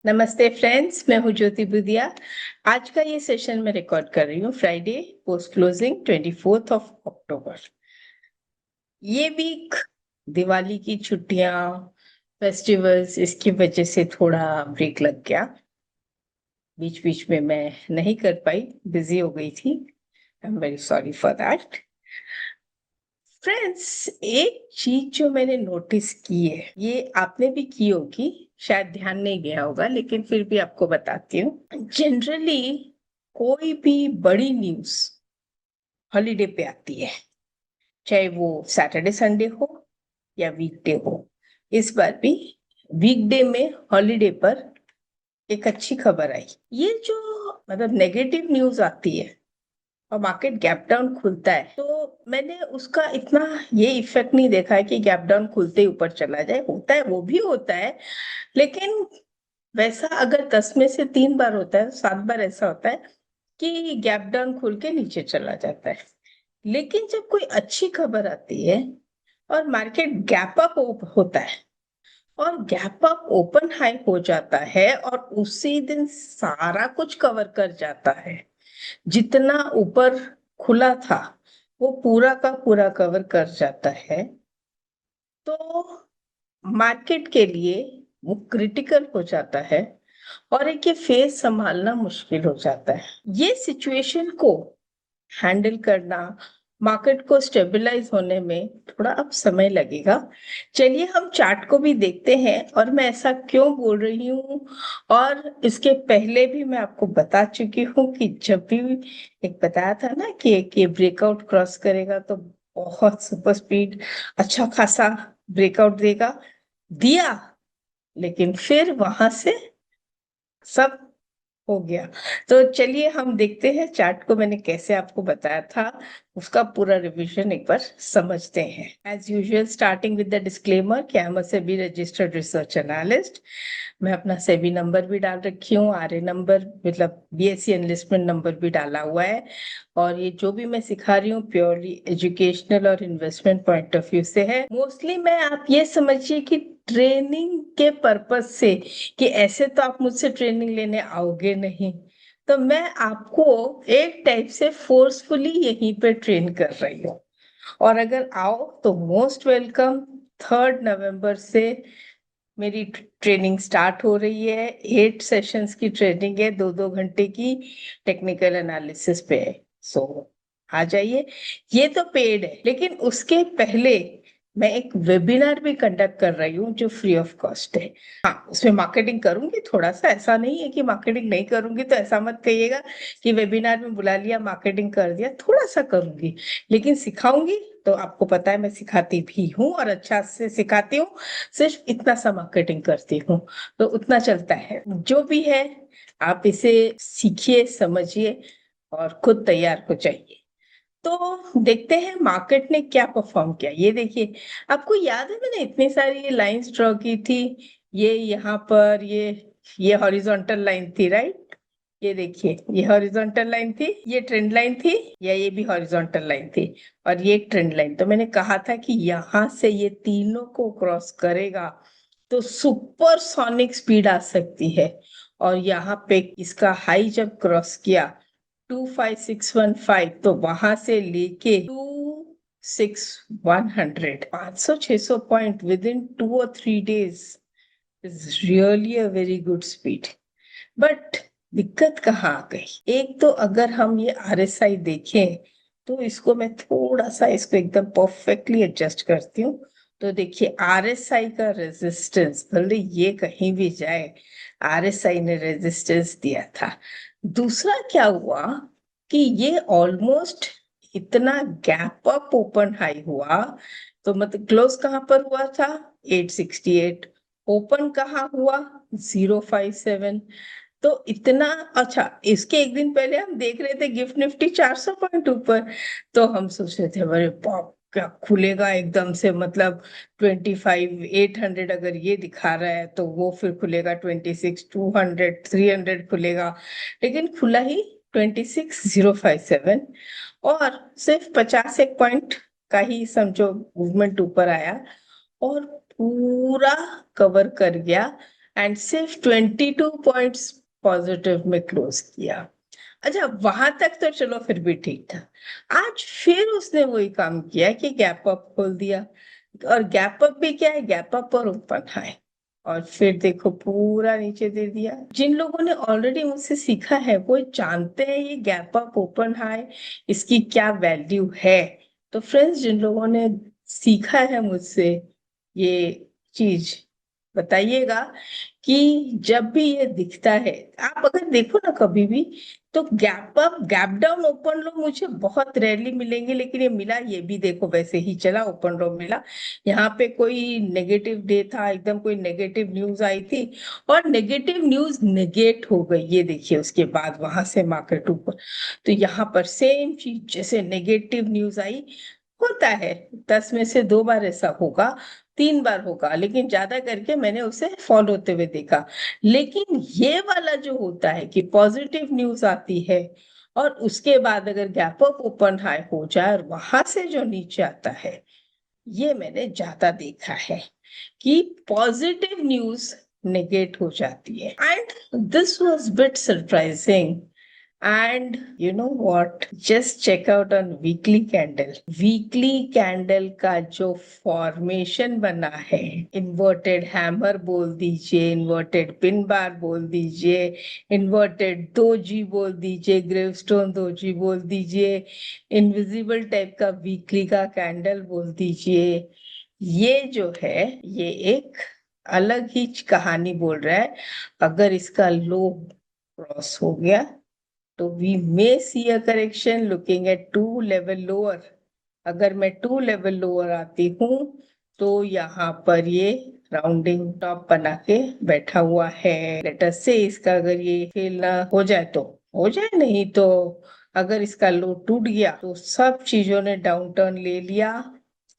नमस्ते फ्रेंड्स, मैं हूँ ज्योति बुदिया। आज का ये सेशन मैं रिकॉर्ड कर रही हूँ Friday post closing 24 of October. ये वीक दिवाली की छुट्टियां, फेस्टिवल्स, इसकी वजह से थोड़ा ब्रेक लग गया। बीच बीच में मैं नहीं कर पाई, बिजी हो गई थी। I am very sorry for that. Friends, एक चीज जो मैंने नोटिस की है, ये आपने भी की होगी, शायद ध्यान नहीं गया होगा, लेकिन फिर भी आपको बताती हूँ। जनरली कोई भी बड़ी न्यूज हॉलीडे पे आती है, चाहे वो सैटरडे संडे हो या वीकडे हो। इस बार भी वीकडे में हॉलीडे पर एक अच्छी खबर आई। ये जो मतलब नेगेटिव न्यूज आती है और मार्केट गैप डाउन खुलता है, तो मैंने उसका इतना ये इफेक्ट नहीं देखा है कि गैप डाउन खुलते ही ऊपर चला जाए। होता है, वो भी होता है, लेकिन वैसा अगर 10 में से 3 बार होता है, 7 बार ऐसा होता है कि गैप डाउन खुल के नीचे चला जाता है। लेकिन जब कोई अच्छी खबर आती है और मार्केट गैप अप होता है और गैप अप ओपन हाई हो जाता है और उसी दिन सारा कुछ कवर कर जाता है, जितना ऊपर खुला था वो पूरा का पूरा कवर कर जाता है, तो मार्केट के लिए वो क्रिटिकल हो जाता है और एक ये फेज संभालना मुश्किल हो जाता है। ये सिचुएशन को हैंडल करना, मार्केट को स्टेबलाइज होने में थोड़ा अब समय लगेगा। चलिए हम चार्ट को भी देखते हैं और मैं ऐसा क्यों बोल रही हूँ। और इसके पहले भी मैं आपको बता चुकी हूँ कि जब भी एक बताया था ना कि एक ये ब्रेकआउट क्रॉस करेगा तो बहुत सुपर स्पीड अच्छा खासा ब्रेकआउट देगा, दिया। लेकिन फिर वहां से सब हो गया। तो चलिए हम देखते हैं चार्ट को मैंने कैसे आपको बताया था, उसका पूरा रिवीजन एक बार समझते हैं। As usual starting with the disclaimer कि I am a SEBI registered research analyst. मैं अपना सेबी नंबर भी डाल रखी हूँ, आरए नंबर मतलब बीएससी एनलिस्टमेंट नंबर भी डाला हुआ है। और ये जो भी मैं सिखा रही हूँ प्योरली एजुकेशनल और इन्वेस्टमेंट पॉइंट ऑफ व्यू से है। मोस्टली मैं आप ये समझिए कि ट्रेनिंग के पर्पज से, कि ऐसे तो आप मुझसे ट्रेनिंग लेने आओगे नहीं, तो मैं आपको एक टाइप से फोर्सफुली यहीं पे ट्रेन कर रही हूँ। और अगर आओ तो मोस्ट वेलकम। 3 नवंबर से मेरी ट्रेनिंग स्टार्ट हो रही है। 8 सेशंस की ट्रेनिंग है, 2-2 घंटे की टेक्निकल एनालिसिस पे है। सो आ जाइए। ये तो पेड है, लेकिन उसके पहले मैं एक वेबिनार भी कंडक्ट कर रही हूँ जो फ्री ऑफ कॉस्ट है। हाँ, उसमें मार्केटिंग करूंगी थोड़ा सा, ऐसा नहीं है कि मार्केटिंग नहीं करूंगी, तो ऐसा मत कहिएगा कि वेबिनार में बुला लिया मार्केटिंग कर दिया। थोड़ा सा करूंगी, लेकिन सिखाऊंगी तो आपको पता है मैं सिखाती भी हूँ और अच्छा से सिखाती हूँ। सिर्फ इतना सा मार्केटिंग करती हूँ, तो उतना चलता है। जो भी है आप इसे सीखिए, समझिए और खुद तैयार हो जाइए। तो देखते हैं मार्केट ने क्या परफॉर्म किया। ये देखिए, आपको याद है मैंने इतनी सारी लाइंस ड्रॉ की थी। ये यहाँ पर ये हॉरिजॉन्टल लाइन थी, राइट? ये देखिए, ये हॉरिजॉन्टल लाइन थी, ये ट्रेंड लाइन थी, या ये भी हॉरिजॉन्टल लाइन थी, और ये एक ट्रेंड लाइन। तो मैंने कहा था कि यहाँ से ये तीनों को क्रॉस करेगा तो सुपर सोनिक स्पीड आ सकती है। और यहाँ पे इसका हाई जब क्रॉस किया 25615, तो वहां से लेके 26100, 500-600 पॉइंट विद इन 2 और 3 days is really a very good speed. But दिक्कत कहाँ आ गई? एक तो अगर हम ये आरएसआई देखें, तो इसको मैं थोड़ा सा इसको एकदम परफेक्टली एडजस्ट करती हूँ। तो देखिए, आरएसआई का रेजिस्टेंस भले ये कहीं भी जाए, आरएसआई ने रेजिस्टेंस दिया था। दूसरा क्या हुआ कि ये ऑलमोस्ट इतना गैप अप ओपन हाई हुआ, तो मतलब क्लोज कहाँ पर हुआ था? 868। ओपन कहाँ हुआ? 057। तो इतना अच्छा। इसके एक दिन पहले हम देख रहे थे गिफ्ट निफ्टी 400 पॉइंट ऊपर, तो हम सोच रहे थे अरे बाप, क्या खुलेगा एकदम से, मतलब 25,800 अगर ये दिखा रहा है तो वो फिर खुलेगा 26,200, 300 खुलेगा। लेकिन खुला ही 26,057, और सिर्फ 51 पॉइंट का ही समझो मूवमेंट ऊपर आया और पूरा कवर कर गया। एंड सिर्फ 22 पॉइंट्स पॉजिटिव में क्लोज किया। अच्छा, वहां तक तो चलो फिर भी ठीक था। आज फिर उसने वही काम किया कि गैप अप खोल दिया, और गैप अप भी क्या है, गैप अप और ओपन हाई, और फिर देखो पूरा नीचे दे दिया। जिन लोगों ने ऑलरेडी मुझसे सीखा है वो जानते हैं ये गैप अप ओपन हाई इसकी क्या वैल्यू है। तो फ्रेंड्स, जिन लोगों ने सीखा है मुझसे ये चीज, बताइएगा कि जब भी ये दिखता है, आप अगर देखो ना कभी भी, तो gap up gap down open लो मुझे बहुत रेयरली मिलेंगे, लेकिन ये मिला, ये भी देखो वैसे ही चला, ओपन लो मिला। यहाँ पे कोई नेगेटिव डे था, एकदम कोई नेगेटिव न्यूज आई थी और नेगेटिव न्यूज नेगेट हो गई, ये देखिए उसके बाद वहां से मार्केट ऊपर। तो यहाँ पर सेम चीज, जैसे नेगेटिव न्यूज आई, होता है 10 में से 2 बार ऐसा होगा, 3 बार होगा, लेकिन ज्यादा करके मैंने उसे फॉलो होते हुए देखा। लेकिन ये वाला जो होता है कि पॉजिटिव न्यूज आती है और उसके बाद अगर गैप अप ओपन हाई हो जाए और वहां से जो नीचे आता है, ये मैंने ज्यादा देखा है कि पॉजिटिव न्यूज नेगेट हो जाती है। And this was bit surprising. And you know what? Just check out on weekly candle. Weekly candle का जो formation बना है, inverted hammer बोल दीजिए, inverted pin bar बोल दीजिए, inverted doji बोल दीजिए, gravestone doji बोल दीजिए, invisible टाइप का weekly का candle बोल दीजिए, ये जो है ये एक अलग ही कहानी बोल रहा है। अगर इसका लो क्रॉस हो गया तो we may see a correction looking at 2 level lower. अगर मैं 2 लेवल लोअर आती हूँ तो यहाँ पर ये राउंडिंग टॉप बना के बैठा हुआ है। लेट अस से इसका अगर ये फेल ना हो जाए तो हो जाए, नहीं तो अगर इसका लो टूट गया तो सब चीजों ने डाउन टर्न ले लिया।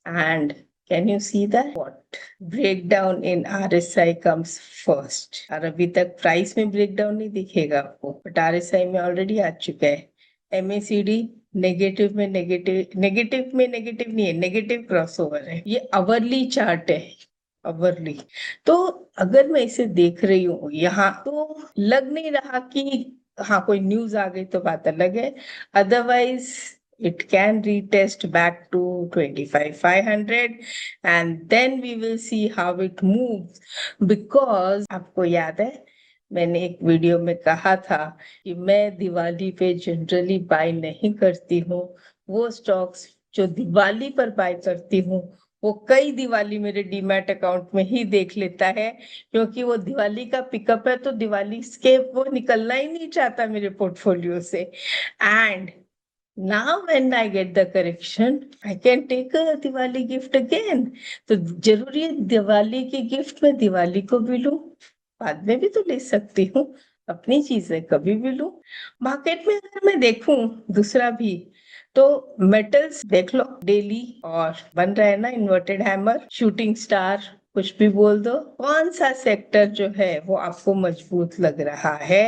And can you see that what breakdown in RSI comes first. और अभी तक प्राइस में ब्रेकडाउन नहीं दिखेगा आपको, बट RSI में ऑलरेडी आ चुका है। MACD नेगेटिव में नेगेटिव, नेगेटिव में नेगेटिव नहीं है, नेगेटिव क्रॉसओवर है। ये अवरली चार्ट है, अवरली। तो अगर मैं इसे देख रही हूँ यहाँ, तो लग नहीं रहा कि हाँ कोई न्यूज आ गई तो बात अलग है, otherwise it can retest back to 25,500 and then we will see how it moves, because आपको याद है मैंने एक वीडियो में कहा था कि मैं दिवाली पे जनरली बाय नहीं करती हूँ। वो स्टॉक्स जो दिवाली पर बाय करती हूँ वो कई दिवाली मेरे डीमैट अकाउंट में ही देख लेता है, क्योंकि वो दिवाली का पिकअप है, तो दिवाली के वो निकलना ही नहीं चाहता मेरे पोर्टफोलियो से। And now when I get the correction, I can take a Diwali gift again। तो जरूरी है दिवाली की गिफ्ट में दिवाली को भी लूं, बाद में भी तो ले सकती हूँ, अपनी चीजें कभी भी लूं। मार्केट में अगर मैं देखूं दूसरा भी, तो मेटल्स देख लो डेली, और बन रहा है ना इन्वर्टेड हैमर, शूटिंग स्टार, कुछ भी बोल दो। कौन सा सेक्टर जो है वो आपको मजबूत लग रहा है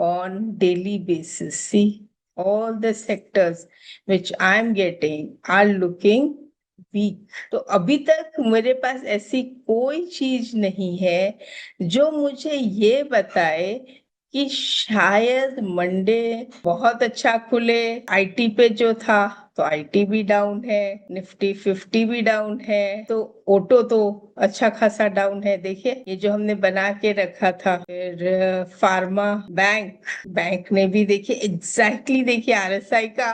on daily basis? See, all the sectors which I am getting are looking weak। तो अभी तक मेरे पास ऐसी कोई चीज नहीं है जो मुझे ये बताए कि शायद मंडे बहुत अच्छा खुले। आईटी पे जो था तो आईटी भी डाउन है, निफ्टी 50 भी डाउन है, तो ऑटो तो अच्छा खासा डाउन है। देखिए ये जो हमने बना के रखा था, फिर फार्मा, बैंक ने भी देखिए एग्जैक्टली देखिए RSI का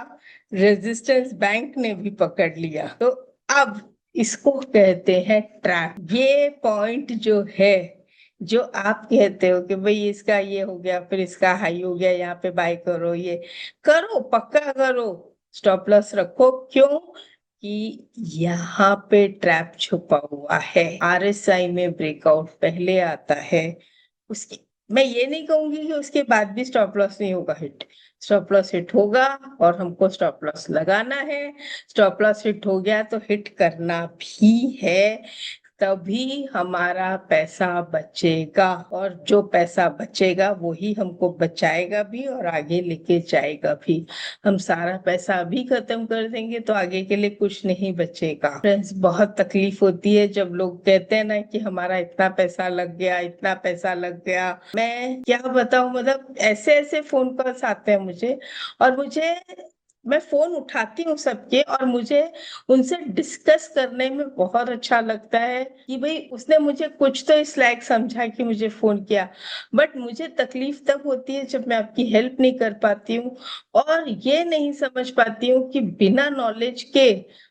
रेजिस्टेंस बैंक ने भी पकड़ लिया। तो अब इसको कहते हैं ट्रैप। ये पॉइंट जो है, जो आप कहते हो कि भाई इसका ये हो गया फिर इसका हाई हो गया, यहाँ पे बाय करो, ये करो, पक्का करो, स्टॉप लॉस रखो। क्यों? कि यहाँ पे ट्रैप छुपा हुआ है। RSI में ब्रेकआउट पहले आता है, उसकी मैं ये नहीं कहूंगी कि उसके बाद भी स्टॉप लॉस नहीं होगा हिट। स्टॉप लॉस हिट होगा और हमको स्टॉप लॉस लगाना है। स्टॉप लॉस हिट हो गया तो हिट करना भी है। तभी हमारा पैसा बचेगा, और जो पैसा बचेगा वो ही हमको बचाएगा भी और आगे लेके जाएगा भी। हम सारा पैसा अभी खत्म कर देंगे तो आगे के लिए कुछ नहीं बचेगा। फ्रेंड्स, बहुत तकलीफ होती है जब लोग कहते हैं ना कि हमारा इतना पैसा लग गया, इतना पैसा लग गया। मैं क्या बताऊं, मतलब ऐसे ऐसे फोन कॉल्स आते हैं मुझे, और मैं फोन उठाती हूँ सबके, और मुझे उनसे डिस्कस करने में बहुत अच्छा लगता है कि भाई उसने मुझे कुछ तो इस लायक समझा कि मुझे फोन किया। बट मुझे तकलीफ तब होती है जब मैं आपकी हेल्प नहीं कर पाती हूँ, और ये नहीं समझ पाती हूँ कि बिना नॉलेज के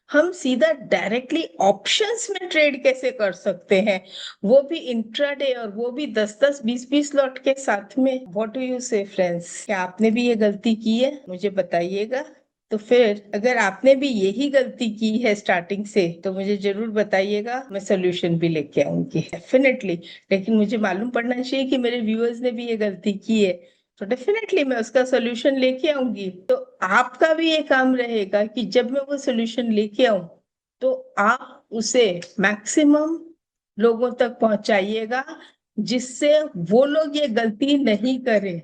हम सीधा डायरेक्टली ऑप्शंस में ट्रेड कैसे कर सकते हैं, वो भी इंट्राडे, और वो भी 10-10 20-20 लॉट के साथ में। व्हाट डू यू से फ्रेंड्स, क्या आपने भी ये गलती की है? मुझे बताइएगा। तो फिर अगर आपने भी यही गलती की है स्टार्टिंग से तो मुझे जरूर बताइएगा, मैं सोल्यूशन भी लेके आऊंगी डेफिनेटली। लेकिन मुझे मालूम पड़ना चाहिए कि मेरे व्यूअर्स ने भी ये गलती की है, तो डेफिनेटली मैं उसका सोल्यूशन लेके आऊंगी। तो आपका भी ये काम रहेगा कि जब मैं वो सोल्यूशन लेके आऊं तो आप उसे मैक्सिमम लोगों तक पहुंचाइएगा, जिससे वो लोग ये गलती नहीं करें,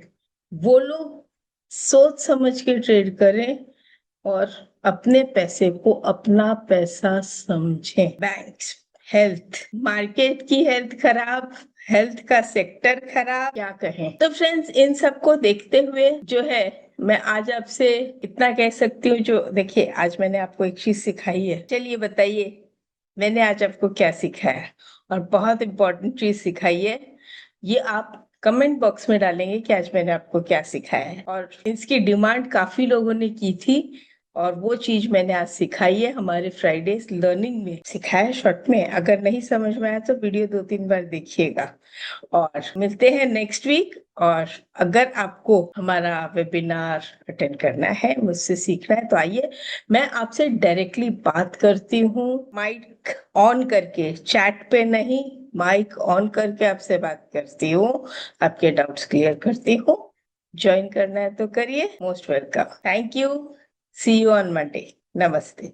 वो लोग सोच समझ के ट्रेड करें और अपने पैसे को अपना पैसा समझें। बैंक्स, हेल्थ, मार्केट की हेल्थ खराब, हेल्थ का सेक्टर खराब, क्या कहें। तो फ्रेंड्स, इन सबको देखते हुए जो है मैं आज आपसे इतना कह सकती हूँ। जो देखिए, आज मैंने आपको एक चीज सिखाई है, चलिए बताइए मैंने आज आपको क्या सिखाया। और बहुत इंपॉर्टेंट चीज सिखाई है, ये आप कमेंट बॉक्स में डालेंगे कि आज मैंने आपको क्या सिखाया है। और इसकी डिमांड काफी लोगों ने की थी, और वो चीज मैंने आज सिखाई है हमारे फ्राइडेज लर्निंग में, सिखाया शॉर्ट में। अगर नहीं समझ में आया तो वीडियो 2-3 बार देखिएगा। और मिलते हैं नेक्स्ट वीक। और अगर आपको हमारा वेबिनार अटेंड करना है, मुझसे सीखना है, तो आइए, मैं आपसे डायरेक्टली बात करती हूँ, माइक ऑन करके, चैट पे नहीं, माइक ऑन करके आपसे बात करती हूँ, आपके डाउट्स क्लियर करती हूँ। ज्वाइन करना है तो करिए, most welcome. Thank you. See you on Monday. नमस्ते।